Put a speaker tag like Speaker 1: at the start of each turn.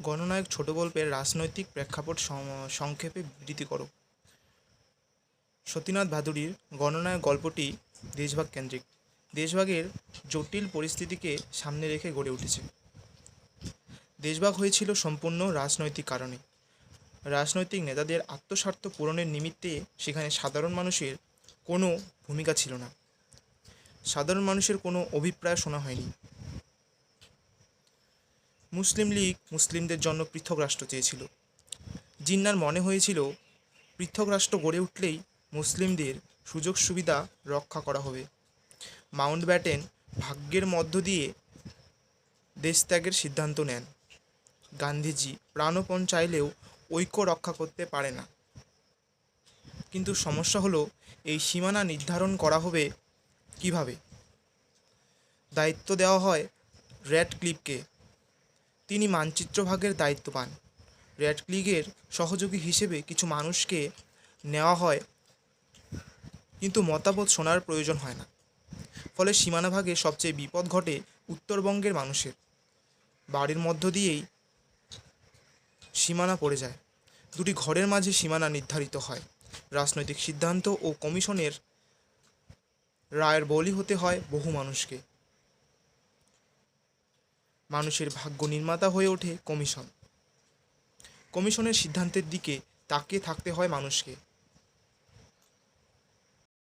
Speaker 1: গণনায়ক ছোট গল্পের রাজনৈতিক প্রেক্ষাপট সংক্ষেপে বিবৃতি করো। সতীনাথ ভাদুড়ীর গণনায়ক গল্পটি দেশভাগ কেন্দ্রিক। দেশভাগের জটিল পরিস্থিতিকে সামনে রেখে গড়ে উঠেছে। দেশভাগ হয়েছিল সম্পূর্ণ রাজনৈতিক কারণে। রাজনৈতিক নেতাদের আত্মস্বার্থ পূরণের নিমিত্তে সেখানে সাধারণ মানুষের কোনো ভূমিকা ছিল না। সাধারণ মানুষের কোনো অভিপ্রায় শোনা হয়নি। মুসলিম লীগ মুসলিমদের জন্য পৃথক রাষ্ট্র চেয়েছিল। জিন্নার মনে হয়েছিল পৃথক রাষ্ট্র গড়ে উঠলেই মুসলিমদের সুযোগ সুবিধা রক্ষা করা হবে। মাউন্টব্যাটেন ভাগ্যের মধ্য দিয়ে দেশত্যাগের সিদ্ধান্ত নেন। গান্ধীজি প্রাণপণ চাইলেও ঐক্য রক্ষা করতে পারে না। কিন্তু সমস্যা হলো এই সীমানা নির্ধারণ করা হবে কিভাবে? দায়িত্ব দেওয়া হয় র্যাডক্লিফকে। তিনি মানচিত্র ভাগের দায়িত্ব পান। র্যাডক্লিফের সহযোগী হিসেবে কিছু মানুষকে নেওয়া হয়, কিন্তু মতামত শোনার প্রয়োজন হয় না। ফলে সীমানা ভাগে সবচেয়ে বিপদ ঘটে উত্তরবঙ্গের মানুষের। বাড়ির মধ্য দিয়েই সীমানা পড়ে যায়। দুটি ঘরের মাঝে সীমানা নির্ধারিত হয়। রাজনৈতিক সিদ্ধান্ত ও কমিশনের রায়ের বলি হতে হয় বহু মানুষকে। মানুষের ভাগ্য নির্মাতা হয়ে ওঠে কমিশন। কমিশনের সিদ্ধান্তের দিকে তাকিয়ে থাকতে হয় মানুষকে।